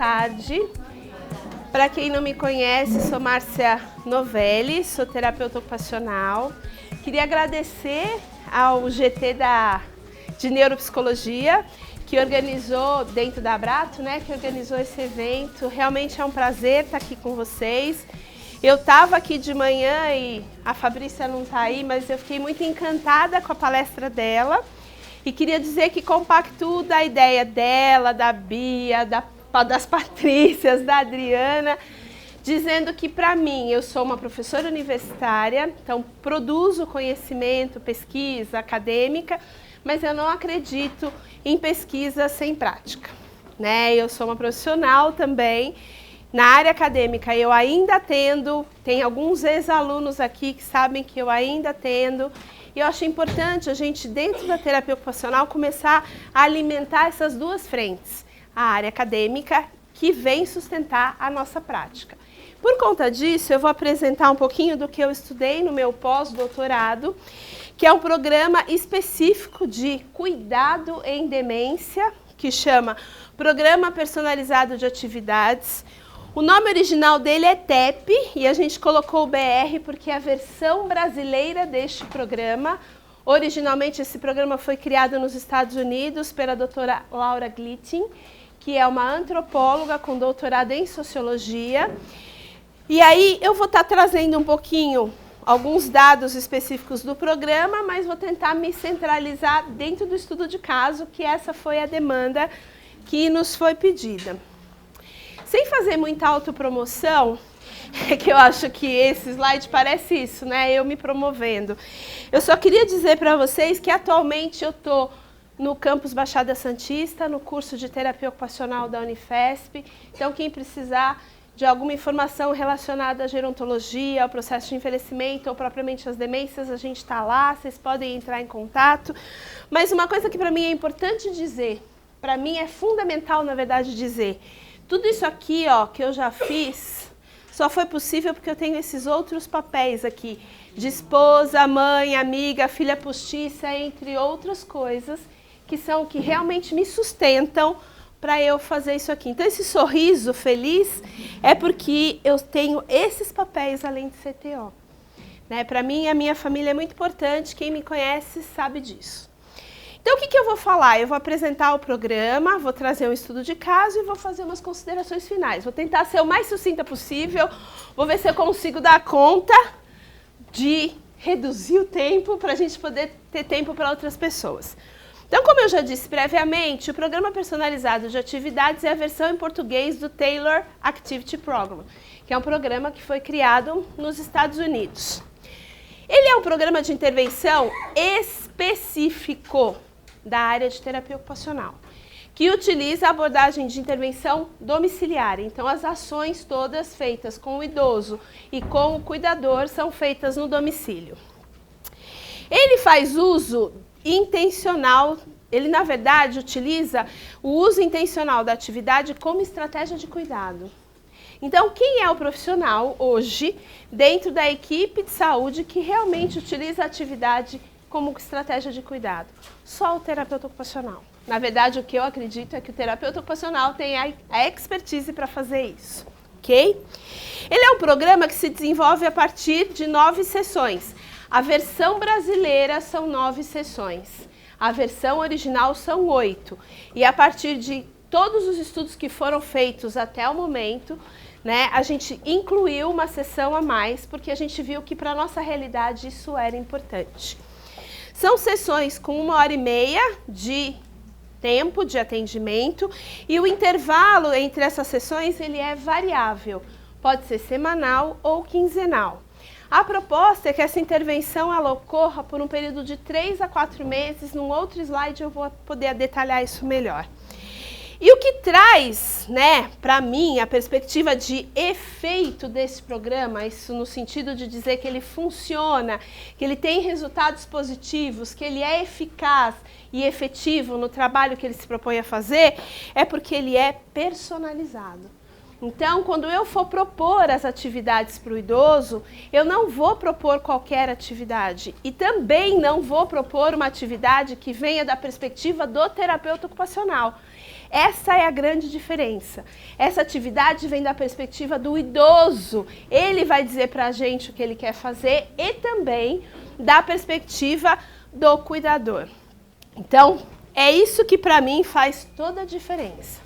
tarde. Para quem não me conhece, sou Márcia Novelli, sou terapeuta ocupacional. Queria agradecer ao GT de Neuropsicologia, que organizou, dentro da Abrato, né, que organizou esse evento. Realmente é um prazer estar aqui com vocês. Eu estava aqui de manhã e a Fabrícia não está aí, mas eu fiquei muito encantada com a palestra dela. E queria dizer que compactuo da ideia dela, da Bia, das Patrícias, da Adriana, dizendo que, para mim, eu sou uma professora universitária, então produzo conhecimento, pesquisa acadêmica, mas eu não acredito em pesquisa sem prática, né? Eu sou uma profissional também. Na área acadêmica eu ainda atendo, tem alguns ex-alunos aqui que sabem que eu ainda atendo, e eu acho importante a gente, dentro da terapia ocupacional, começar a alimentar essas duas frentes, a área acadêmica, que vem sustentar a nossa prática. Por conta disso, eu vou apresentar um pouquinho do que eu estudei no meu pós-doutorado, que é um programa específico de cuidado em demência, que chama Programa Personalizado de Atividades. O nome original dele é TEP e a gente colocou o BR porque é a versão brasileira deste programa. Originalmente esse programa foi criado nos Estados Unidos pela doutora Laura Glittin, que é uma antropóloga com doutorado em sociologia. E aí eu vou estar trazendo um pouquinho alguns dados específicos do programa, mas vou tentar me centralizar dentro do estudo de caso, que essa foi a demanda que nos foi pedida. Sem fazer muita autopromoção, que eu acho que esse slide parece isso, né? Eu me promovendo. Eu só queria dizer para vocês que atualmente eu estou no campus Baixada Santista, no curso de terapia ocupacional da Unifesp. Então, quem precisar de alguma informação relacionada à gerontologia, ao processo de envelhecimento ou propriamente às demências, a gente está lá, vocês podem entrar em contato. Mas uma coisa que para mim é importante dizer, para mim é fundamental, na verdade, dizer, tudo isso aqui, ó, que eu já fiz, só foi possível porque eu tenho esses outros papéis aqui, de esposa, mãe, amiga, filha postiça, entre outras coisas, que são que realmente me sustentam para eu fazer isso aqui. Então, esse sorriso feliz é porque eu tenho esses papéis além de CTO. Né? Para mim, a minha família é muito importante, quem me conhece sabe disso. Então, o que eu vou falar? Eu vou apresentar o programa, vou trazer um estudo de caso e vou fazer umas considerações finais. Vou tentar ser o mais sucinta possível, vou ver se eu consigo dar conta de reduzir o tempo para a gente poder ter tempo para outras pessoas. Então, como eu já disse previamente, o Programa Personalizado de Atividades é a versão em português do Taylor Activity Program, que é um programa que foi criado nos Estados Unidos. Ele é um programa de intervenção específico da área de terapia ocupacional, que utiliza a abordagem de intervenção domiciliar. Então, as ações todas feitas com o idoso e com o cuidador são feitas no domicílio. Ele faz uso intencional, ele na verdade utiliza o uso intencional da atividade como estratégia de cuidado. Então, quem é o profissional hoje dentro da equipe de saúde que realmente utiliza a atividade como estratégia de cuidado? Só o terapeuta ocupacional. Na verdade, o que eu acredito é que o terapeuta ocupacional tem a expertise para fazer isso, ok? Ele é um programa que se desenvolve a partir de 9 sessões. A versão brasileira são 9 sessões, a versão original são 8. E a partir de todos os estudos que foram feitos até o momento, né, a gente incluiu uma sessão a mais, porque a gente viu que para a nossa realidade isso era importante. São sessões com 1h30 de tempo de atendimento e o intervalo entre essas sessões ele é variável, pode ser semanal ou quinzenal. A proposta é que essa intervenção ela ocorra por um período de 3 a 4 meses. Num outro slide eu vou poder detalhar isso melhor. E o que traz, né, para mim, a perspectiva de efeito desse programa, isso no sentido de dizer que ele funciona, que ele tem resultados positivos, que ele é eficaz e efetivo no trabalho que ele se propõe a fazer, é porque ele é personalizado. Então, quando eu for propor as atividades para o idoso, eu não vou propor qualquer atividade e também não vou propor uma atividade que venha da perspectiva do terapeuta ocupacional. Essa é a grande diferença. Essa atividade vem da perspectiva do idoso. Ele vai dizer para a gente o que ele quer fazer e também da perspectiva do cuidador. Então, é isso que para mim faz toda a diferença.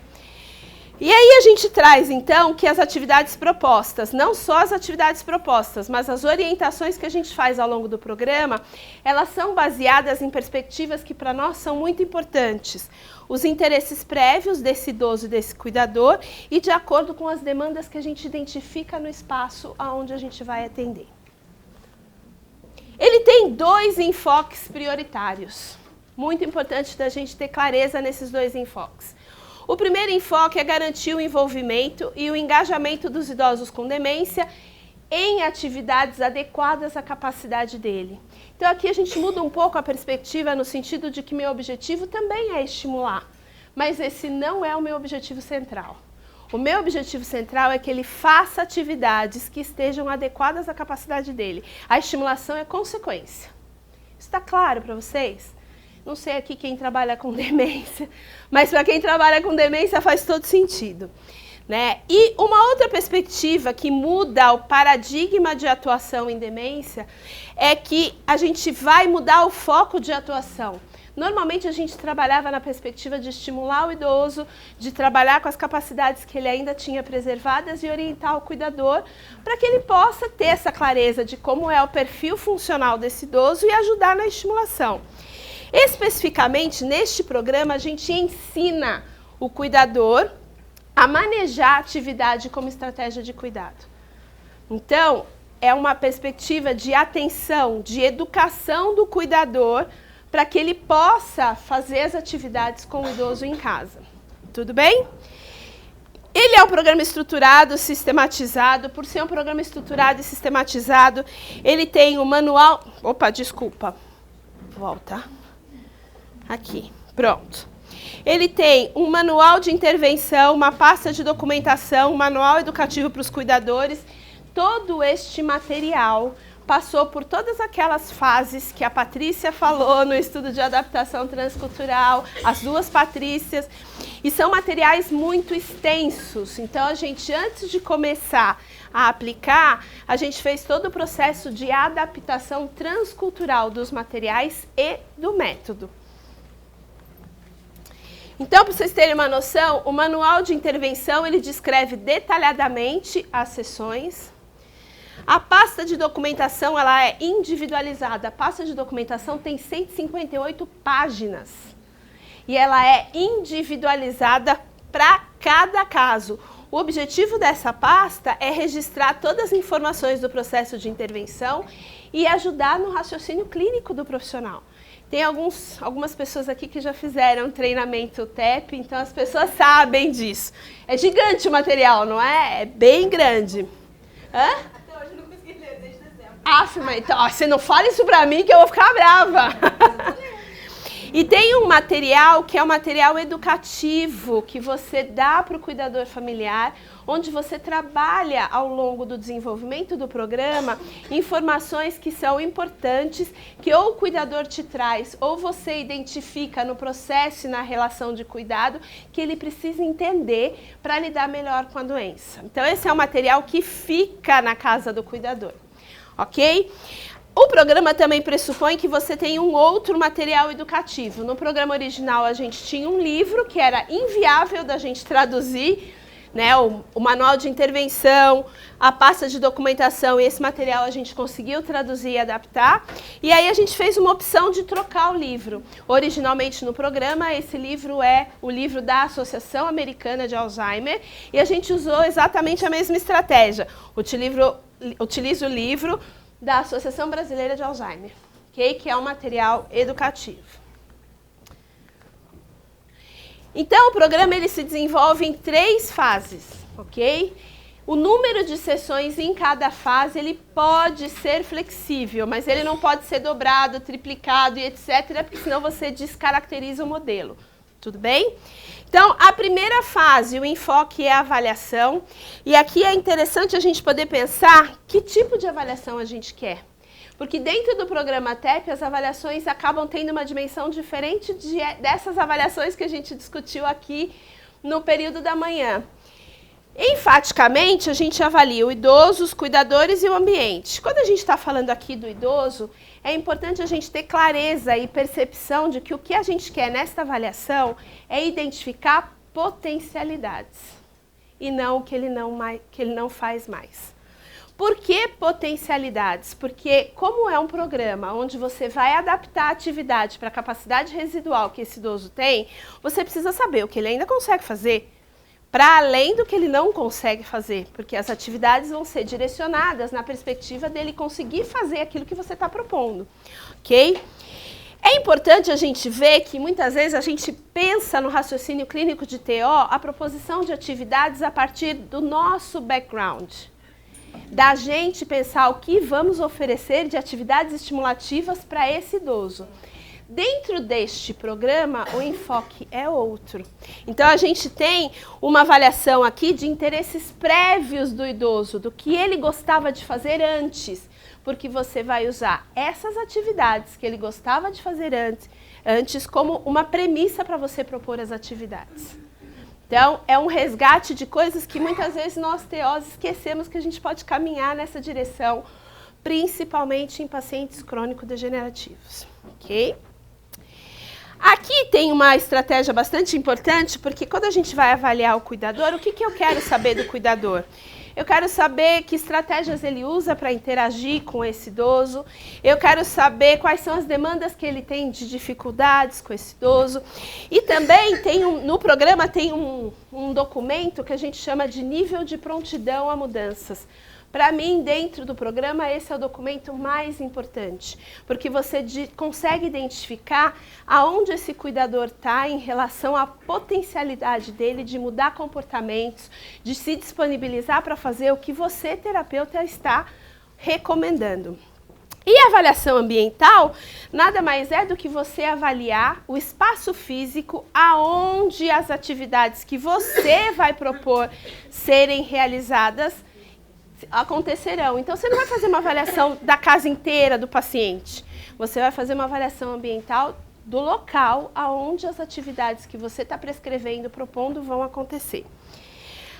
E aí a gente traz, então, que as atividades propostas, não só as atividades propostas, mas as orientações que a gente faz ao longo do programa, elas são baseadas em perspectivas que para nós são muito importantes. Os interesses prévios desse idoso e desse cuidador e de acordo com as demandas que a gente identifica no espaço aonde a gente vai atender. Ele tem 2 enfoques prioritários. Muito importante da gente ter clareza nesses 2 enfoques. O primeiro enfoque é garantir o envolvimento e o engajamento dos idosos com demência em atividades adequadas à capacidade dele. Então aqui a gente muda um pouco a perspectiva no sentido de que meu objetivo também é estimular, mas esse não é o meu objetivo central. O meu objetivo central é que ele faça atividades que estejam adequadas à capacidade dele. A estimulação é consequência. Está claro para vocês? Não sei aqui quem trabalha com demência, mas para quem trabalha com demência faz todo sentido, né? E uma outra perspectiva que muda o paradigma de atuação em demência é que a gente vai mudar o foco de atuação. Normalmente a gente trabalhava na perspectiva de estimular o idoso, de trabalhar com as capacidades que ele ainda tinha preservadas e orientar o cuidador para que ele possa ter essa clareza de como é o perfil funcional desse idoso e ajudar na estimulação. Especificamente, neste programa, a gente ensina o cuidador a manejar a atividade como estratégia de cuidado. Então, é uma perspectiva de atenção, de educação do cuidador para que ele possa fazer as atividades com o idoso em casa. Tudo bem? Ele é um programa estruturado, sistematizado. Por ser um programa estruturado e sistematizado, ele tem o manual... Opa, desculpa. Volta. Aqui, pronto. Ele tem um manual de intervenção, uma pasta de documentação, um manual educativo para os cuidadores. Todo este material passou por todas aquelas fases que a Patrícia falou no estudo de adaptação transcultural, as 2 Patrícias, e são materiais muito extensos. Então, a gente, antes de começar a aplicar, a gente fez todo o processo de adaptação transcultural dos materiais e do método. Então, para vocês terem uma noção, o manual de intervenção, ele descreve detalhadamente as sessões. A pasta de documentação, ela é individualizada. A pasta de documentação tem 158 páginas. E ela é individualizada para cada caso. O objetivo dessa pasta é registrar todas as informações do processo de intervenção e ajudar no raciocínio clínico do profissional. Tem algumas pessoas aqui que já fizeram treinamento TEP, então as pessoas sabem disso. É gigante o material, não é? É bem grande. Hã? Até hoje eu não consegui ler desde dezembro. Mas então, você não fala isso pra mim que eu vou ficar brava. E tem um material que é um material educativo que você dá para o cuidador familiar, onde você trabalha ao longo do desenvolvimento do programa informações que são importantes, que ou o cuidador te traz ou você identifica no processo e na relação de cuidado que ele precisa entender para lidar melhor com a doença. Então esse é um material que fica na casa do cuidador, ok? O programa também pressupõe que você tem um outro material educativo. No programa original a gente tinha um livro que era inviável da gente traduzir, né, o manual de intervenção, a pasta de documentação, e esse material a gente conseguiu traduzir e adaptar. E aí a gente fez uma opção de trocar o livro. Originalmente no programa, esse livro é o livro da Associação Americana de Alzheimer, e a gente usou exatamente a mesma estratégia. Utiliza o livro da Associação Brasileira de Alzheimer, okay? Que é um material educativo. Então, o programa ele se desenvolve em 3 fases, ok? O número de sessões em cada fase ele pode ser flexível, mas ele não pode ser dobrado, triplicado e etc., porque senão você descaracteriza o modelo, Tudo bem? Então, a primeira fase, o enfoque é a avaliação. E aqui é interessante a gente poder pensar que tipo de avaliação a gente quer. Porque dentro do programa TEP, as avaliações acabam tendo uma dimensão diferente dessas avaliações que a gente discutiu aqui no período da manhã. Enfaticamente, a gente avalia o idoso, os cuidadores e o ambiente. Quando a gente está falando aqui do idoso, é importante a gente ter clareza e percepção de que o que a gente quer nesta avaliação é identificar potencialidades e não o que ele não faz mais. Por que potencialidades? Porque como é um programa onde você vai adaptar a atividade para a capacidade residual que esse idoso tem, você precisa saber o que ele ainda consegue fazer, para além do que ele não consegue fazer, porque as atividades vão ser direcionadas na perspectiva dele conseguir fazer aquilo que você está propondo, ok? É importante a gente ver que muitas vezes a gente pensa no raciocínio clínico de TO a proposição de atividades a partir do nosso background, da gente pensar o que vamos oferecer de atividades estimulativas para esse idoso. Dentro deste programa, o enfoque é outro. Então, a gente tem uma avaliação aqui de interesses prévios do idoso, do que ele gostava de fazer antes, porque você vai usar essas atividades que ele gostava de fazer antes como uma premissa para você propor as atividades. Então, é um resgate de coisas que muitas vezes nós TOs esquecemos que a gente pode caminhar nessa direção, principalmente em pacientes crônico-degenerativos, ok? Aqui tem uma estratégia bastante importante, porque quando a gente vai avaliar o cuidador, o que eu quero saber do cuidador? Eu quero saber que estratégias ele usa para interagir com esse idoso, eu quero saber quais são as demandas que ele tem de dificuldades com esse idoso. E também no programa tem um documento que a gente chama de nível de prontidão a mudanças. Para mim, dentro do programa, esse é o documento mais importante, porque você consegue identificar aonde esse cuidador está em relação à potencialidade dele de mudar comportamentos, de se disponibilizar para fazer o que você, terapeuta, está recomendando. E a avaliação ambiental nada mais é do que você avaliar o espaço físico aonde as atividades que você vai propor serem realizadas acontecerão. Então, você não vai fazer uma avaliação da casa inteira do paciente. Você vai fazer uma avaliação ambiental do local aonde as atividades que você está prescrevendo, propondo, vão acontecer.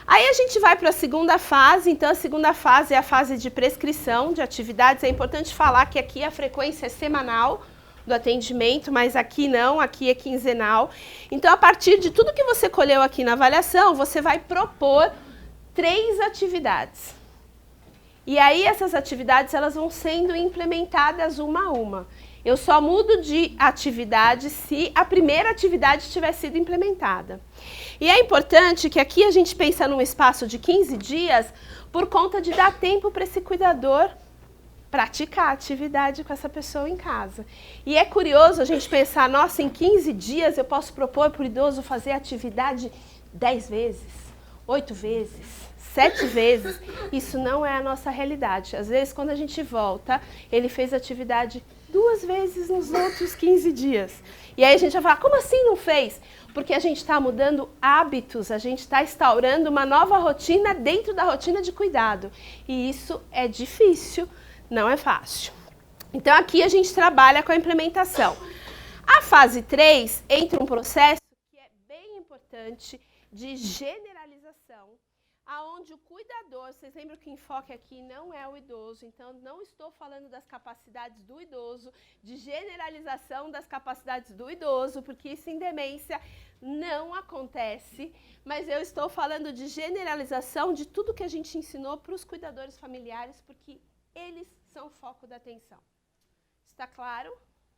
Aí a gente vai para a segunda fase. Então, a segunda fase é a fase de prescrição de atividades. É importante falar que aqui a frequência é semanal do atendimento, mas aqui não, aqui é quinzenal. Então, a partir de tudo que você colheu aqui na avaliação, você vai propor 3 atividades. E aí essas atividades elas vão sendo implementadas uma a uma. Eu só mudo de atividade se a primeira atividade tiver sido implementada. E é importante que aqui a gente pensa num espaço de 15 dias por conta de dar tempo para esse cuidador praticar a atividade com essa pessoa em casa. E é curioso a gente pensar, nossa, em 15 dias eu posso propor para o idoso fazer a atividade 10 vezes, 8 vezes. 7 vezes, isso não é a nossa realidade. Às vezes, quando a gente volta, ele fez atividade 2 vezes nos outros 15 dias. E aí a gente vai falar, como assim não fez? Porque a gente está mudando hábitos, a gente está instaurando uma nova rotina dentro da rotina de cuidado. E isso é difícil, não é fácil. Então, aqui a gente trabalha com a implementação. A fase 3 entra um processo que é bem importante de generalização, aonde o cuidador, vocês lembram que o enfoque aqui não é o idoso, então não estou falando das capacidades do idoso, de generalização das capacidades do idoso, porque isso em demência não acontece, mas eu estou falando de generalização de tudo que a gente ensinou para os cuidadores familiares, porque eles são o foco da atenção. Está claro?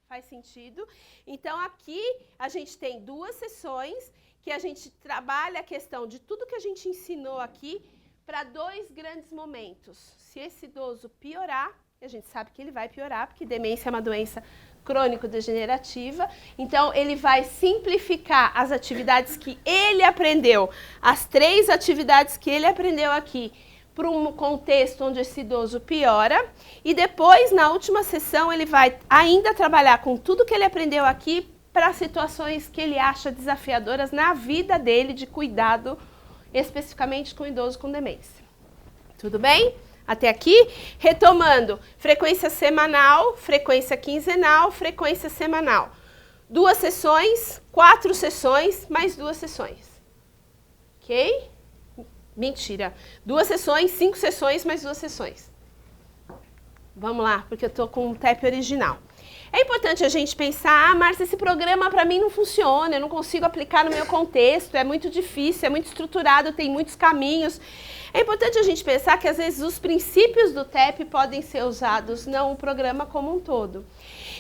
Faz sentido? Então aqui a gente tem 2 sessões que a gente trabalha a questão de tudo que a gente ensinou aqui para 2 grandes momentos. Se esse idoso piorar, a gente sabe que ele vai piorar, porque demência é uma doença crônico-degenerativa, então ele vai simplificar as atividades que ele aprendeu, as 3 atividades que ele aprendeu aqui, para um contexto onde esse idoso piora, e depois, na última sessão, ele vai ainda trabalhar com tudo que ele aprendeu aqui para situações que ele acha desafiadoras na vida dele de cuidado, especificamente com idoso com demência. Tudo bem? Até aqui? Retomando, frequência semanal, frequência quinzenal, frequência semanal. 2 sessões, 4 sessões, mais 2 sessões. Ok? Mentira. 2 sessões, 5 sessões, mais 2 sessões. Vamos lá, porque eu tô com um TEP original. É importante a gente pensar, Márcia, esse programa para mim não funciona, eu não consigo aplicar no meu contexto, é muito difícil, é muito estruturado, tem muitos caminhos. É importante a gente pensar que às vezes os princípios do TEP podem ser usados, não o programa como um todo.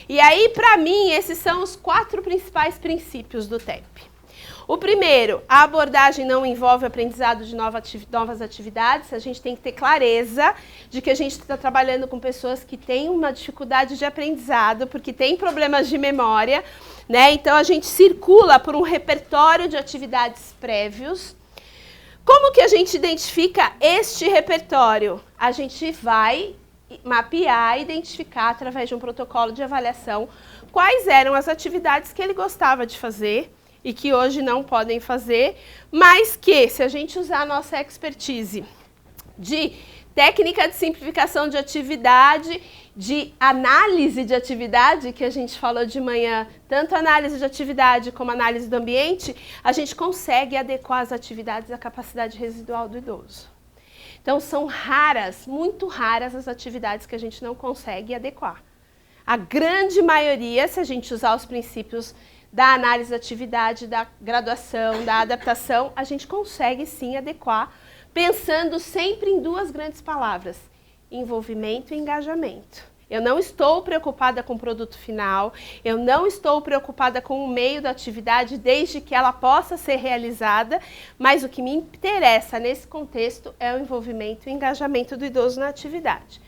E aí, para mim, esses são os 4 principais princípios do TEP. O primeiro, a abordagem não envolve aprendizado de novas atividades. A gente tem que ter clareza de que a gente está trabalhando com pessoas que têm uma dificuldade de aprendizado, porque têm problemas de memória, né? Então, a gente circula por um repertório de atividades prévios. Como que a gente identifica este repertório? A gente vai mapear, identificar através de um protocolo de avaliação quais eram as atividades que ele gostava de fazer e que hoje não podem fazer, mas que, se a gente usar a nossa expertise de técnica de simplificação de atividade, de análise de atividade, que a gente falou de manhã, tanto análise de atividade como análise do ambiente, a gente consegue adequar as atividades à capacidade residual do idoso. Então, são raras, muito raras as atividades que a gente não consegue adequar. A grande maioria, se a gente usar os princípios da análise da atividade, da graduação, da adaptação, a gente consegue sim adequar, pensando sempre em 2 grandes palavras, envolvimento e engajamento. Eu não estou preocupada com o produto final, eu não estou preocupada com o meio da atividade, desde que ela possa ser realizada, mas o que me interessa nesse contexto é o envolvimento e engajamento do idoso na atividade.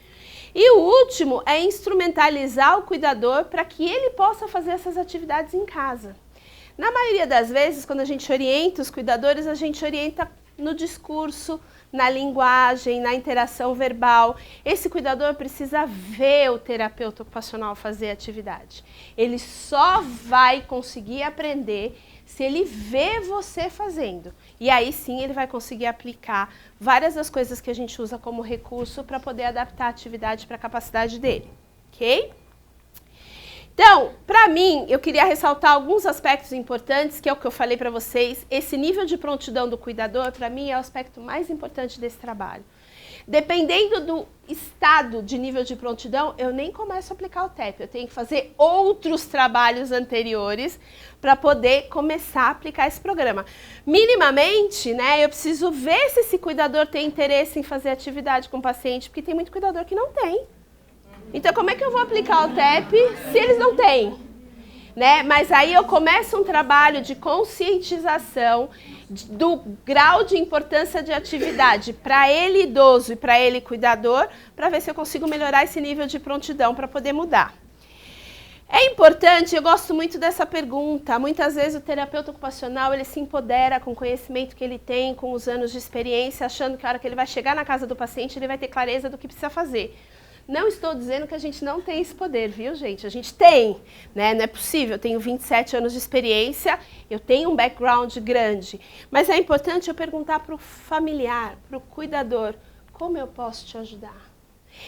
E o último é instrumentalizar o cuidador para que ele possa fazer essas atividades em casa. Na maioria das vezes, quando a gente orienta os cuidadores, a gente orienta no discurso, na linguagem, na interação verbal. Esse cuidador precisa ver o terapeuta ocupacional fazer a atividade. Ele só vai conseguir aprender se ele vê você fazendo. E aí sim ele vai conseguir aplicar várias das coisas que a gente usa como recurso para poder adaptar a atividade para a capacidade dele. Ok? Então, para mim, eu queria ressaltar alguns aspectos importantes, que é o que eu falei para vocês. Esse nível de prontidão do cuidador, para mim, é o aspecto mais importante desse trabalho. Dependendo do estado de nível de prontidão, eu nem começo a aplicar o TEP. Eu tenho que fazer outros trabalhos anteriores para poder começar a aplicar esse programa. Minimamente, né, eu preciso ver se esse cuidador tem interesse em fazer atividade com o paciente, porque tem muito cuidador que não tem. Então, como é que eu vou aplicar o TEP se eles não têm? Né? Mas aí eu começo um trabalho de conscientização do grau de importância de atividade para ele idoso e para ele cuidador, para ver se eu consigo melhorar esse nível de prontidão para poder mudar. É importante, eu gosto muito dessa pergunta, muitas vezes o terapeuta ocupacional ele se empodera com o conhecimento que ele tem, com os anos de experiência, achando que a hora que ele vai chegar na casa do paciente ele vai ter clareza do que precisa fazer. Não estou dizendo que a gente não tem esse poder, viu, gente? A gente tem, né? Não é possível. Eu tenho 27 anos de experiência, eu tenho um background grande. Mas é importante eu perguntar para o familiar, para o cuidador, como eu posso te ajudar?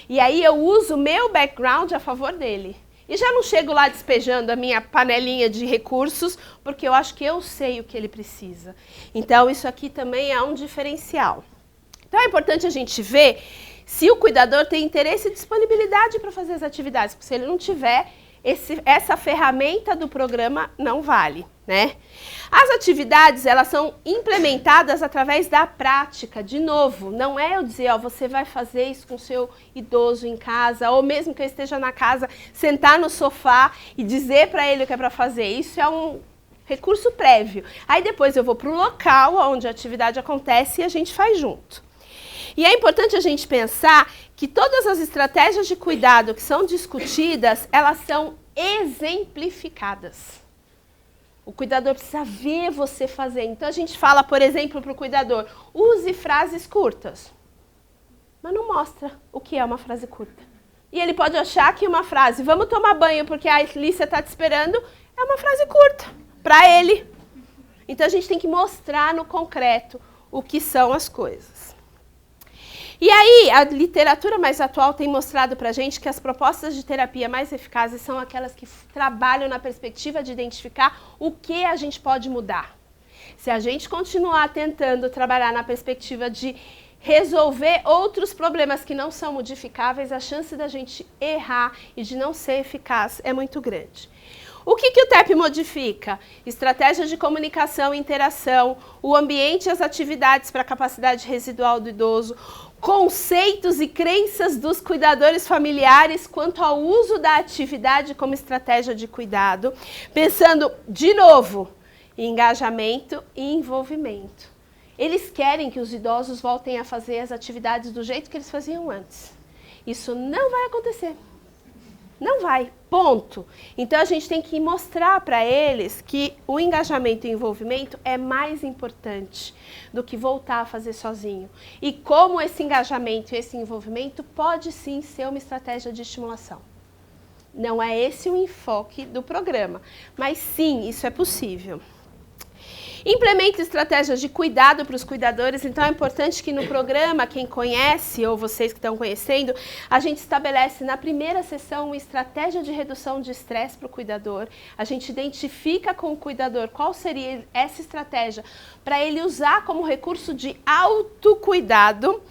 E aí eu uso o meu background a favor dele. E já não chego lá despejando a minha panelinha de recursos, porque eu acho que eu sei o que ele precisa. Então, isso aqui também é um diferencial. Então, é importante a gente ver se o cuidador tem interesse e disponibilidade para fazer as atividades, porque se ele não tiver, essa ferramenta do programa não vale, né? As atividades, elas são implementadas através da prática, de novo, não é eu dizer, ó, você vai fazer isso com o seu idoso em casa, ou mesmo que eu esteja na casa, sentar no sofá e dizer para ele o que é para fazer, isso é um recurso prévio. Aí depois eu vou para o local onde a atividade acontece e a gente faz junto. E é importante a gente pensar que todas as estratégias de cuidado que são discutidas, elas são exemplificadas. O cuidador precisa ver você fazer. Então a gente fala, por exemplo, para o cuidador, use frases curtas. Mas não mostra o que é uma frase curta. E ele pode achar que uma frase, vamos tomar banho porque a Alicia está te esperando, É uma frase curta para ele. Então a gente tem que mostrar no concreto o que são as coisas. E aí, a literatura mais atual tem mostrado para a gente que as propostas de terapia mais eficazes são aquelas que trabalham na perspectiva de identificar o que a gente pode mudar. Se a gente continuar tentando trabalhar na perspectiva de resolver outros problemas que não são modificáveis, a chance da gente errar e de não ser eficaz é muito grande. O que o TEP modifica? Estratégias de comunicação e interação, o ambiente e as atividades para a capacidade residual do idoso, conceitos e crenças dos cuidadores familiares quanto ao uso da atividade como estratégia de cuidado, pensando, de novo, em engajamento e envolvimento. Eles querem que os idosos voltem a fazer as atividades do jeito que eles faziam antes. Isso não vai acontecer. Não vai, ponto. Então a gente tem que mostrar para eles que o engajamento e o envolvimento é mais importante do que voltar a fazer sozinho. E como esse engajamento e esse envolvimento pode sim ser uma estratégia de estimulação. Não é esse o enfoque do programa, mas sim, isso é possível. Implemente estratégias de cuidado para os cuidadores, então é importante que no programa, quem conhece ou vocês que estão conhecendo, a gente estabelece na primeira sessão uma estratégia de redução de estresse para o cuidador, a gente identifica com o cuidador qual seria essa estratégia para ele usar como recurso de autocuidado,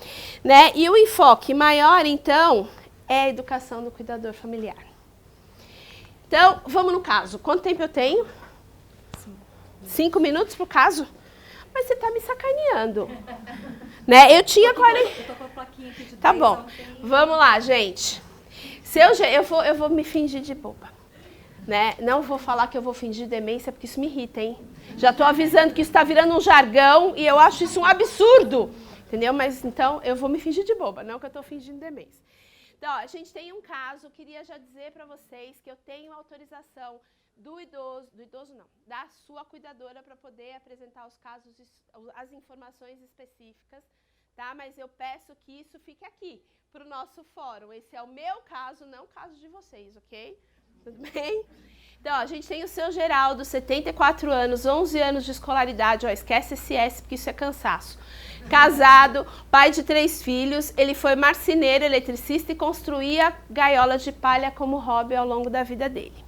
né? E o enfoque maior, então, é a educação do cuidador familiar. Então, vamos no caso. Quanto tempo eu tenho? 5 minutos pro caso? Mas você tá me sacaneando. Né? Eu tinha 40... Eu tô com a plaquinha aqui de 10. Tá bom. Vamos lá, gente. Se eu vou me fingir de boba. Né? Não vou falar que eu vou fingir demência, porque isso me irrita, hein? Já tô avisando que isso tá virando um jargão e eu acho isso um absurdo. Entendeu? Mas então eu vou me fingir de boba, não que eu tô fingindo demência. Então, ó, a gente tem um caso, queria já dizer para vocês que eu tenho autorização da sua cuidadora para poder apresentar os casos, as informações específicas, tá? Mas eu peço que isso fique aqui, para o nosso fórum. Esse é o meu caso, não o caso de vocês, ok? Tudo bem? Então, ó, a gente tem o seu Geraldo, 74 anos, 11 anos de escolaridade, ó, esquece esse S porque isso é cansaço. Casado, pai de 3 filhos, ele foi marceneiro, eletricista e construía gaiolas de palha como hobby ao longo da vida dele.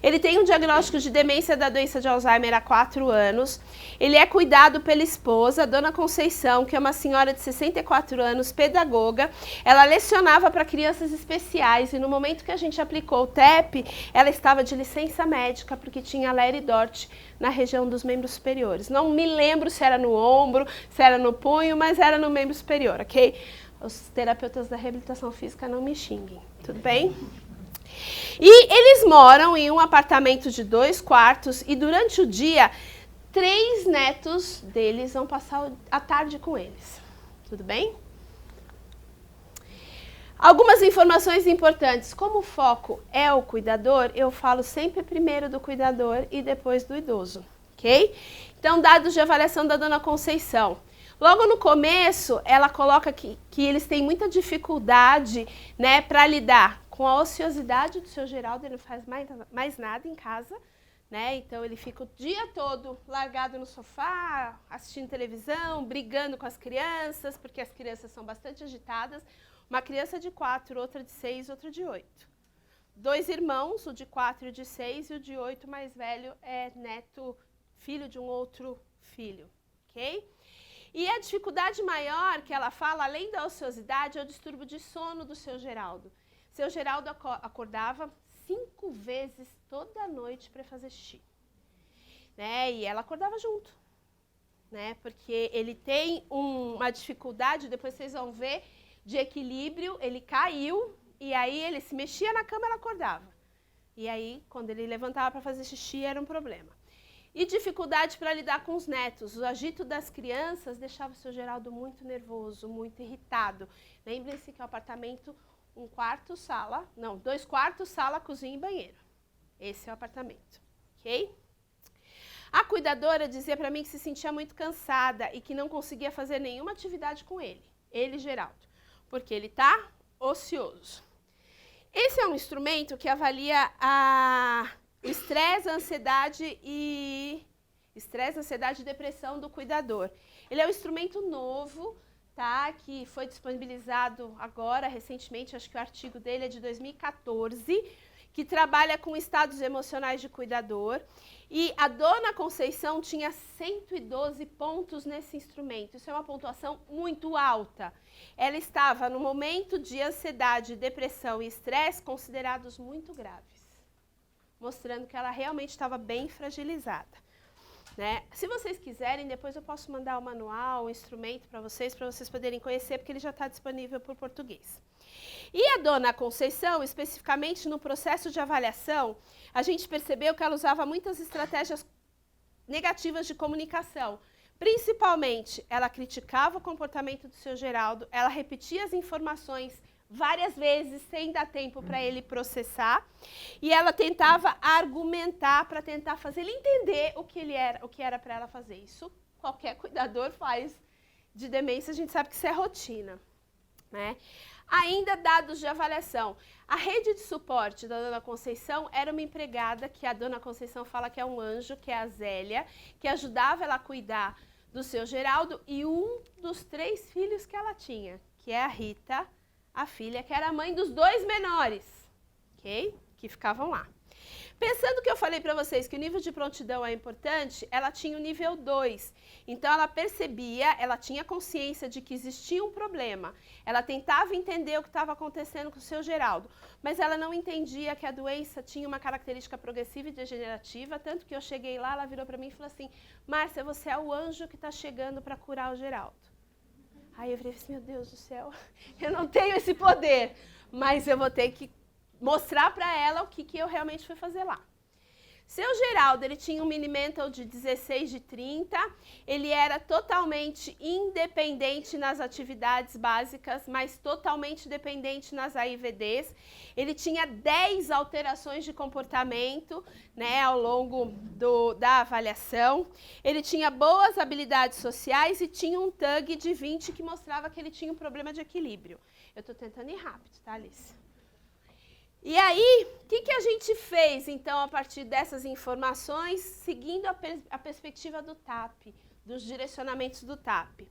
Ele tem um diagnóstico de demência da doença de Alzheimer há 4 anos. Ele é cuidado pela esposa, Dona Conceição, que é uma senhora de 64 anos, pedagoga. Ela lecionava para crianças especiais e no momento que a gente aplicou o TEP, ela estava de licença médica porque tinha Leri Dort na região dos membros superiores. Não me lembro se era no ombro, se era no punho, mas era no membro superior, ok? Os terapeutas da reabilitação física não me xinguem, tudo bem? E eles moram em um apartamento de 2 quartos e durante o dia, 3 netos deles vão passar a tarde com eles. Tudo bem? Algumas informações importantes. Como o foco é o cuidador, eu falo sempre primeiro do cuidador e depois do idoso, ok? Então, dados de avaliação da Dona Conceição. Logo no começo, ela coloca que eles têm muita dificuldade, né, para lidar com a ociosidade do seu Geraldo, ele não faz mais nada em casa, né? Então ele fica o dia todo largado no sofá, assistindo televisão, brigando com as crianças, porque as crianças são bastante agitadas. Uma criança de 4, outra de 6, outra de 8. 2 irmãos, o de 4 e o de 6, e o de 8 mais velho é neto, filho de um outro filho, ok? E a dificuldade maior que ela fala, além da ociosidade, é o distúrbio de sono do seu Geraldo. Seu Geraldo acordava 5 vezes toda noite para fazer xixi, né? E ela acordava junto, né? Porque ele tem uma dificuldade, depois vocês vão ver, de equilíbrio, ele caiu e aí ele se mexia na cama e ela acordava. E aí, quando ele levantava para fazer xixi, era um problema. E dificuldade para lidar com os netos. O agito das crianças deixava o seu Geraldo muito nervoso, muito irritado. Lembrem-se que o apartamento... 2 quartos, sala, cozinha e banheiro. Esse é o apartamento, ok? A cuidadora dizia para mim que se sentia muito cansada e que não conseguia fazer nenhuma atividade com ele, Geraldo, porque ele está ocioso. Esse é um instrumento que avalia o estresse, a ansiedade e depressão do cuidador. Ele é um instrumento novo, tá? Que foi disponibilizado agora, recentemente, acho que o artigo dele é de 2014, que trabalha com estados emocionais de cuidador. E a dona Conceição tinha 112 pontos nesse instrumento. Isso é uma pontuação muito alta. Ela estava no momento de ansiedade, depressão e estresse considerados muito graves, mostrando que ela realmente estava bem fragilizada. Né? Se vocês quiserem, depois eu posso mandar o manual, o instrumento para vocês poderem conhecer, porque ele já está disponível por português. E a dona Conceição, especificamente no processo de avaliação, a gente percebeu que ela usava muitas estratégias negativas de comunicação. Principalmente, ela criticava o comportamento do seu Geraldo, ela repetia as informações várias vezes, sem dar tempo para ele processar, e ela tentava argumentar para tentar fazer ele entender o que era para ela fazer. Isso qualquer cuidador faz de demência, a gente sabe que isso é rotina, né? Ainda dados de avaliação. A rede de suporte da dona Conceição era uma empregada que a dona Conceição fala que é um anjo, que é a Zélia, que ajudava ela a cuidar do seu Geraldo e um dos 3 filhos que ela tinha, que é a Rita, a filha, que era a mãe dos 2 menores, ok? Que ficavam lá. Pensando que eu falei para vocês que o nível de prontidão é importante, ela tinha o nível 2. Então, ela percebia, ela tinha consciência de que existia um problema. Ela tentava entender o que estava acontecendo com o seu Geraldo, mas ela não entendia que a doença tinha uma característica progressiva e degenerativa, tanto que eu cheguei lá, ela virou para mim e falou assim: Márcia, você é o anjo que está chegando para curar o Geraldo. Aí eu falei assim, meu Deus do céu, eu não tenho esse poder, mas eu vou ter que mostrar para ela o que eu realmente fui fazer lá. Seu Geraldo, ele tinha um Mini-Mental de 16 de 30, ele era totalmente independente nas atividades básicas, mas totalmente dependente nas AIVDs. Ele tinha 10 alterações de comportamento, né, ao longo da avaliação. Ele tinha boas habilidades sociais e tinha um TUG de 20 que mostrava que ele tinha um problema de equilíbrio. Eu estou tentando ir rápido, tá, Alice? E aí, o que a gente fez, então, a partir dessas informações, seguindo a perspectiva do TAP, dos direcionamentos do TAP?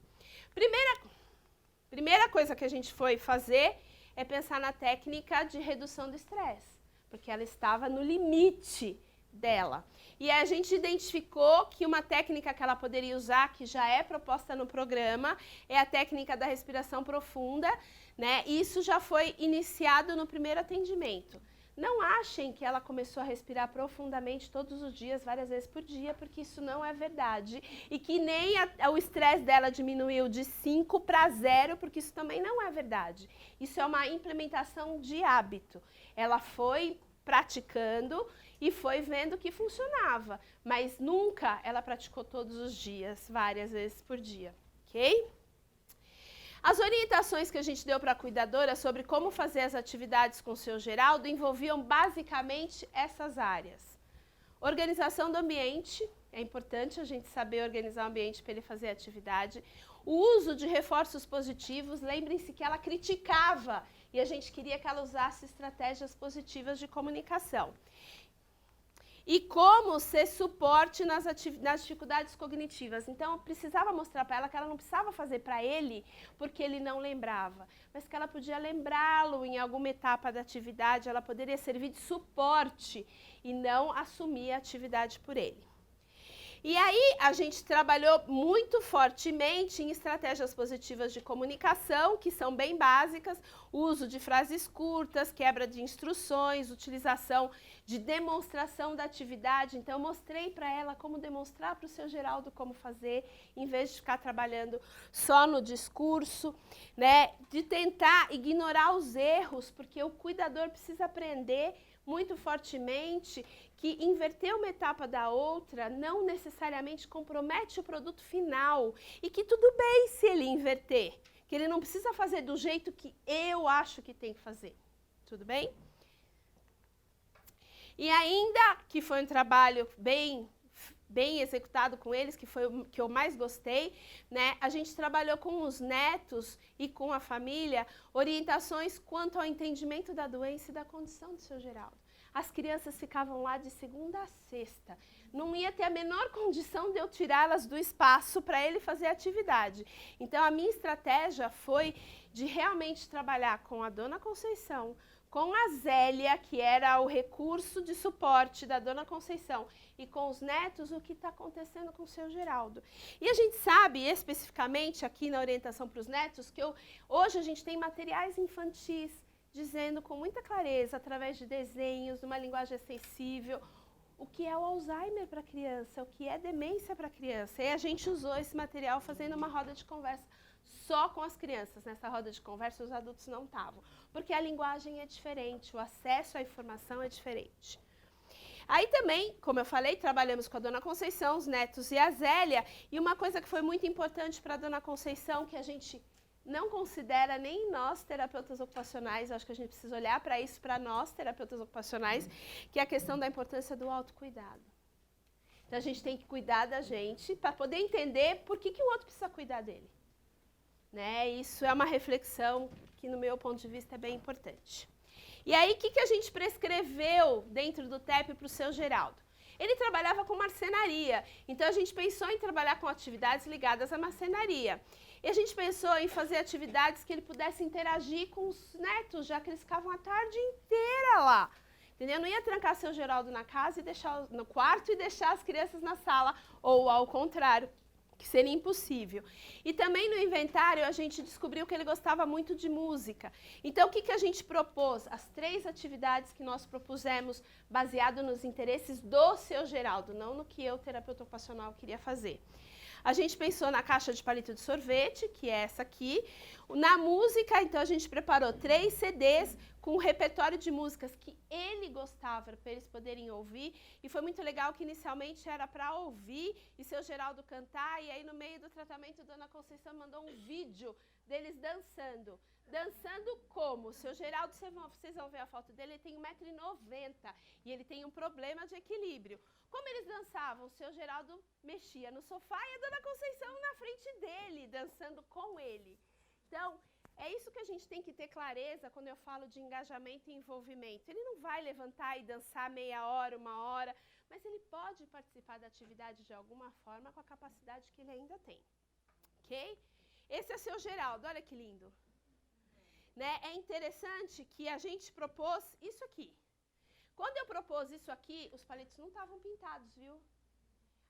Primeira coisa que a gente foi fazer é pensar na técnica de redução do estresse, porque ela estava no limite dela. E a gente identificou que uma técnica que ela poderia usar, que já é proposta no programa, é a técnica da respiração profunda, né? E isso já foi iniciado no primeiro atendimento. Não achem que ela começou a respirar profundamente todos os dias, várias vezes por dia, porque isso não é verdade. E que nem o estresse dela diminuiu de 5 para 0, porque isso também não é verdade. Isso é uma implementação de hábito. Ela foi praticando e foi vendo que funcionava, mas nunca ela praticou todos os dias, várias vezes por dia, ok? As orientações que a gente deu para a cuidadora sobre como fazer as atividades com o seu Geraldo envolviam basicamente essas áreas. Organização do ambiente, é importante a gente saber organizar o ambiente para ele fazer a atividade. O uso de reforços positivos, lembrem-se que ela criticava e a gente queria que ela usasse estratégias positivas de comunicação. E como ser suporte nas dificuldades cognitivas. Então, eu precisava mostrar para ela que ela não precisava fazer para ele porque ele não lembrava, mas que ela podia lembrá-lo em alguma etapa da atividade, ela poderia servir de suporte e não assumir a atividade por ele. E aí, a gente trabalhou muito fortemente em estratégias positivas de comunicação, que são bem básicas, uso de frases curtas, quebra de instruções, utilização de demonstração da atividade. Então, eu mostrei para ela como demonstrar para o seu Geraldo como fazer, em vez de ficar trabalhando só no discurso, né? De tentar ignorar os erros, porque o cuidador precisa aprender muito fortemente que inverter uma etapa da outra não necessariamente compromete o produto final e que tudo bem se ele inverter, que ele não precisa fazer do jeito que eu acho que tem que fazer, tudo bem? E ainda que foi um trabalho bem executado com eles, que foi o que eu mais gostei, né? A gente trabalhou com os netos e com a família orientações quanto ao entendimento da doença e da condição do seu Geraldo. as crianças ficavam lá de segunda a sexta. Não ia ter a menor condição de eu tirá-las do espaço para ele fazer atividade. Então, a minha estratégia foi de realmente trabalhar com a Dona Conceição, com a Zélia, que era o recurso de suporte da Dona Conceição, e com os netos, o que está acontecendo com o seu Geraldo. E a gente sabe, especificamente aqui na orientação para os netos, que hoje a gente tem materiais infantis, dizendo com muita clareza, através de desenhos, numa linguagem acessível, o que é o Alzheimer para a criança, o que é demência para a criança. E a gente usou esse material fazendo uma roda de conversa só com as crianças. Nessa roda de conversa os adultos não estavam, porque a linguagem é diferente, o acesso à informação é diferente. Aí também, como eu falei, trabalhamos com a Dona Conceição, os netos e a Zélia, e uma coisa que foi muito importante para a Dona Conceição, que a gente não considera nem nós, terapeutas ocupacionais, acho que a gente precisa olhar para isso, para nós, terapeutas ocupacionais, que é a questão da importância do autocuidado. Então a gente tem que cuidar da gente para poder entender por que o outro precisa cuidar dele. Né? Isso é uma reflexão que, no meu ponto de vista, é bem importante. E aí, o que a gente prescreveu dentro do TEP para o seu Geraldo? Ele trabalhava com marcenaria, então a gente pensou em trabalhar com atividades ligadas à marcenaria. E a gente pensou em fazer atividades que ele pudesse interagir com os netos, já que eles ficavam a tarde inteira lá. Entendeu? Não ia trancar seu Geraldo na casa e deixar no quarto e deixar as crianças na sala, ou ao contrário, que seria impossível. E também no inventário a gente descobriu que ele gostava muito de música. Então o que a gente propôs? As 3 atividades que nós propusemos baseado nos interesses do seu Geraldo, não no que eu, terapeuta ocupacional, queria fazer. A gente pensou na caixa de palito de sorvete, que é essa aqui. Na música, então, a gente preparou 3 CDs com um repertório de músicas que ele gostava, para eles poderem ouvir. E foi muito legal que inicialmente era para ouvir e seu Geraldo cantar. E aí, no meio do tratamento, Dona Conceição mandou um vídeo deles dançando. Dançando como? Seu Geraldo, vocês vão ver a foto dele, ele tem 1,90 m e ele tem um problema de equilíbrio. Como eles dançavam? O seu Geraldo mexia no sofá e a Dona Conceição na frente dele, dançando com ele. Então, é isso que a gente tem que ter clareza quando eu falo de engajamento e envolvimento. Ele não vai levantar e dançar meia hora, 1 hora, mas ele pode participar da atividade de alguma forma com a capacidade que ele ainda tem. Ok? Esse é seu Geraldo, olha que lindo. Né? É interessante que a gente propôs isso aqui. Quando eu propus isso aqui, os palitos não estavam pintados, viu?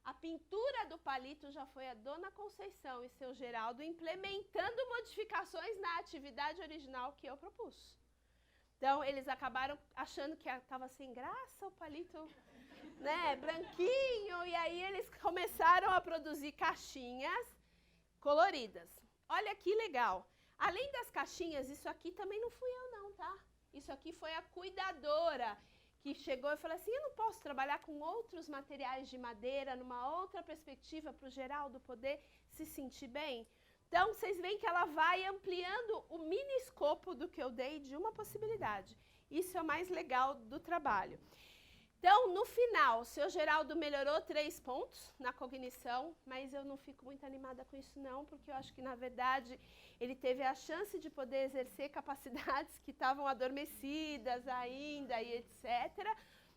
A pintura do palito já foi a Dona Conceição e seu Geraldo implementando modificações na atividade original que eu propus. Então, eles acabaram achando que estava sem graça o palito, né, branquinho, e aí eles começaram a produzir caixinhas coloridas. Olha que legal. Além das caixinhas, isso aqui também não fui eu não, tá? Isso aqui foi a cuidadora que chegou e falou assim, eu não posso trabalhar com outros materiais de madeira, numa outra perspectiva para o Geraldo poder se sentir bem? Então, vocês veem que ela vai ampliando o mini escopo do que eu dei de uma possibilidade. Isso é o mais legal do trabalho. Então, no final, o seu Geraldo melhorou 3 pontos na cognição, mas eu não fico muito animada com isso não, porque eu acho que, na verdade, ele teve a chance de poder exercer capacidades que estavam adormecidas ainda e etc.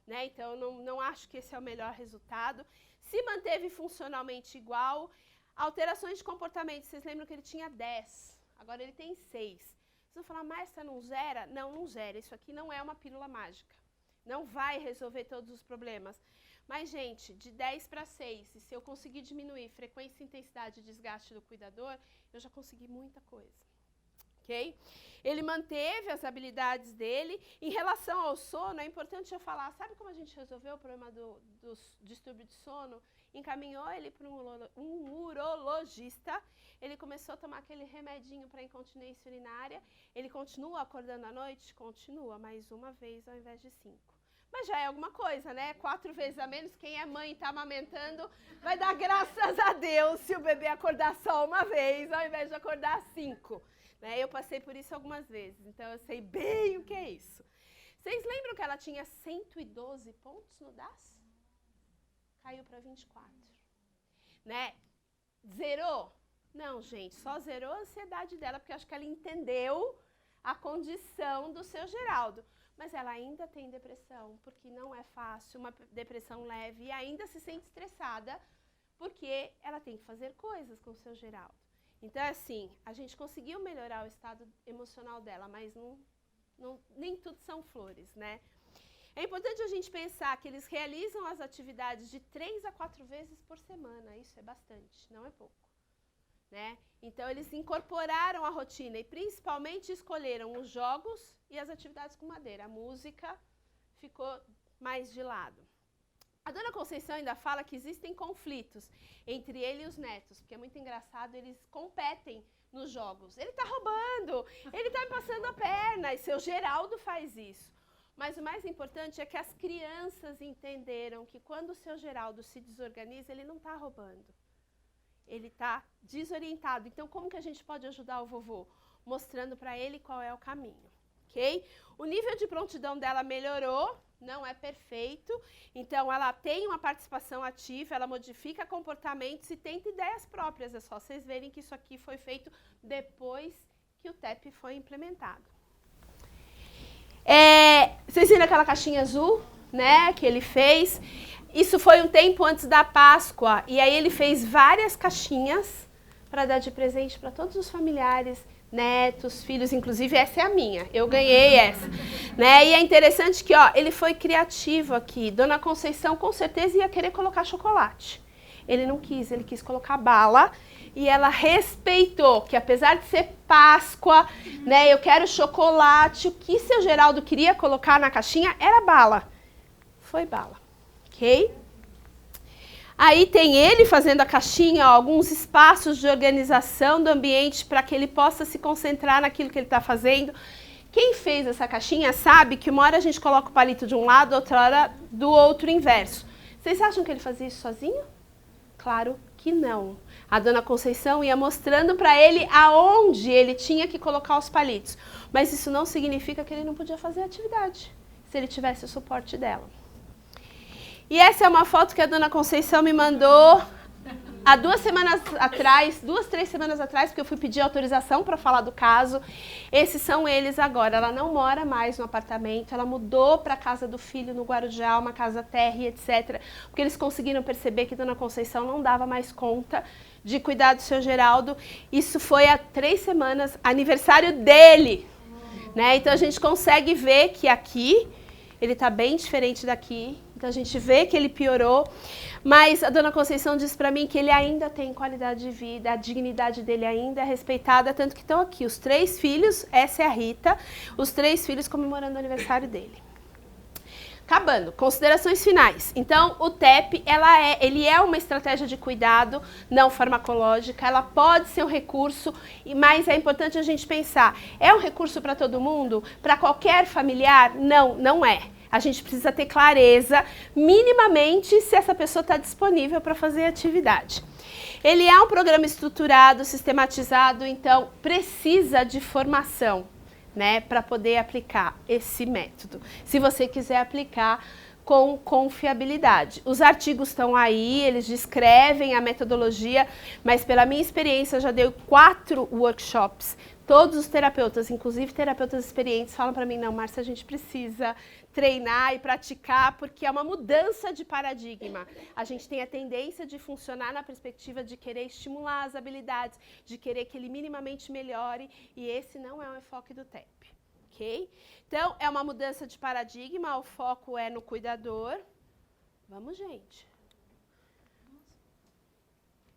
Né? Então, não acho que esse é o melhor resultado. Se manteve funcionalmente igual. Alterações de comportamento, vocês lembram que ele tinha 10, agora ele tem 6. Vocês vão falar, mas essa não zera? Não, não zera. Isso aqui não é uma pílula mágica. Não vai resolver todos os problemas. Mas, gente, de 10 para 6, e se eu conseguir diminuir frequência, intensidade e desgaste do cuidador, eu já consegui muita coisa. Ok? Ele manteve as habilidades dele. Em relação ao sono, é importante eu falar, sabe como a gente resolveu o problema do distúrbio de sono? Encaminhou ele para um urologista, ele começou a tomar aquele remedinho para incontinência urinária, ele continua acordando à noite? Continua, mais uma vez ao invés de 5. Mas já é alguma coisa, né? 4 vezes a menos, quem é mãe e está amamentando vai dar graças a Deus se o bebê acordar só uma vez, ao invés de acordar 5. Né? Eu passei por isso algumas vezes, então eu sei bem o que é isso. Vocês lembram que ela tinha 112 pontos no DAS? Caiu para 24. Né? Zerou? Não, gente, só zerou a ansiedade dela, porque eu acho que ela entendeu a condição do seu Geraldo. mas ela ainda tem depressão, porque não é fácil, uma depressão leve, e ainda se sente estressada, porque ela tem que fazer coisas com o seu Geraldo. Então, assim, a gente conseguiu melhorar o estado emocional dela, mas nem tudo são flores, né? É importante a gente pensar que eles realizam as atividades de 3 a 4 vezes por semana, isso é bastante, não é pouco. Né? Então, eles incorporaram a rotina e principalmente escolheram os jogos e as atividades com madeira. A música ficou mais de lado. A dona Conceição ainda fala que existem conflitos entre ele e os netos, porque é muito engraçado, eles competem nos jogos. Ele está roubando, ele está me passando a perna, e seu Geraldo faz isso. Mas o mais importante é que as crianças entenderam que quando o seu Geraldo se desorganiza, ele não está roubando. Ele está desorientado. Então, como que a gente pode ajudar o vovô? Mostrando para ele qual é o caminho, ok? O nível de prontidão dela melhorou, não é perfeito. Então, ela tem uma participação ativa, ela modifica comportamentos e tenta ideias próprias. É só vocês verem que isso aqui foi feito depois que o TEP foi implementado. Vocês viram aquela caixinha azul, né, que ele fez? Isso foi um tempo antes da Páscoa, e aí ele fez várias caixinhas para dar de presente para todos os familiares, netos, filhos, inclusive essa é a minha, eu ganhei essa, né? E é interessante que, ó, ele foi criativo aqui. Dona Conceição com certeza ia querer colocar chocolate. Ele não quis, ele quis colocar bala. E ela respeitou, que apesar de ser Páscoa, né, eu quero chocolate, o que seu Geraldo queria colocar na caixinha era bala. Foi bala, ok? Aí tem ele fazendo a caixinha, ó, alguns espaços de organização do ambiente para que ele possa se concentrar naquilo que ele está fazendo. Quem fez essa caixinha sabe que uma hora a gente coloca o palito de um lado, outra hora do outro inverso. Vocês acham que ele fazia isso sozinho? Claro que não. A dona Conceição ia mostrando para ele aonde ele tinha que colocar os palitos. Mas isso não significa que ele não podia fazer a atividade, se ele tivesse o suporte dela. E essa é uma foto que a dona Conceição me mandou há 2 semanas atrás, 2, 3 semanas atrás, porque eu fui pedir autorização para falar do caso. Esses são eles agora. Ela não mora mais no apartamento, ela mudou para a casa do filho no Guarujá, uma casa térrea, etc. Porque eles conseguiram perceber que dona Conceição não dava mais conta de cuidar do seu Geraldo. Isso foi há 3 semanas, aniversário dele. Né? Então a gente consegue ver que aqui ele está bem diferente daqui. Então a gente vê que ele piorou. Mas a dona Conceição disse para mim que ele ainda tem qualidade de vida, a dignidade dele ainda é respeitada, tanto que estão aqui os 3 filhos, essa é a Rita, os 3 filhos comemorando o aniversário dele. Acabando, considerações finais. Então, o TEP, ele é uma estratégia de cuidado não farmacológica, ela pode ser um recurso, mas é importante a gente pensar, é um recurso para todo mundo? Para qualquer familiar? Não, não é. A gente precisa ter clareza, minimamente, se essa pessoa está disponível para fazer atividade. Ele é um programa estruturado, sistematizado, então precisa de formação, né, para poder aplicar esse método. Se você quiser aplicar com confiabilidade. Os artigos estão aí, eles descrevem a metodologia, mas pela minha experiência, já dei 4 workshops. Todos os terapeutas, inclusive terapeutas experientes, falam para mim, não, Márcia, a gente precisa treinar e praticar, porque é uma mudança de paradigma. A gente tem a tendência de funcionar na perspectiva de querer estimular as habilidades, de querer que ele minimamente melhore, e esse não é o enfoque do TEP, ok? Então, é uma mudança de paradigma, o foco é no cuidador. Vamos, gente.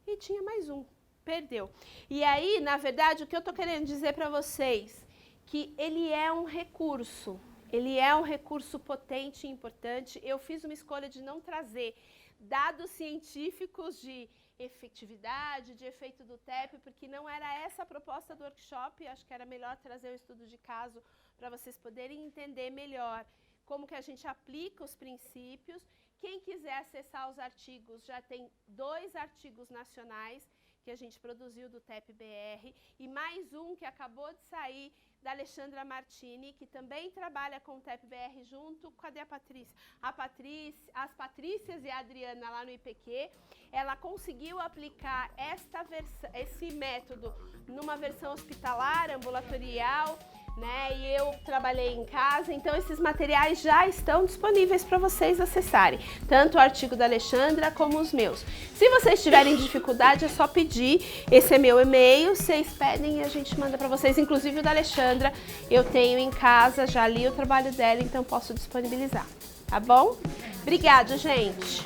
E tinha mais um. Perdeu. E aí, na verdade, o que eu estou querendo dizer para vocês, que ele é um recurso. Ele é um recurso potente e importante. Eu fiz uma escolha de não trazer dados científicos de efetividade, de efeito do TEP, porque não era essa a proposta do workshop. Acho que era melhor trazer um estudo de caso para vocês poderem entender melhor como que a gente aplica os princípios. Quem quiser acessar os artigos, já tem 2 artigos nacionais que a gente produziu do TEP-BR e mais um que acabou de sair da Alexandra Martini, que também trabalha com o TEP-BR junto. Cadê a Patrícia? As Patrícias e a Adriana lá no IPQ. Ela conseguiu aplicar esse método numa versão hospitalar, ambulatorial, né? E eu trabalhei em casa, então esses materiais já estão disponíveis para vocês acessarem, tanto o artigo da Alexandra como os meus. Se vocês tiverem dificuldade, é só pedir, esse é meu e-mail, vocês pedem e a gente manda para vocês, inclusive o da Alexandra, eu tenho em casa, já li o trabalho dela, então posso disponibilizar, tá bom? Obrigada, gente!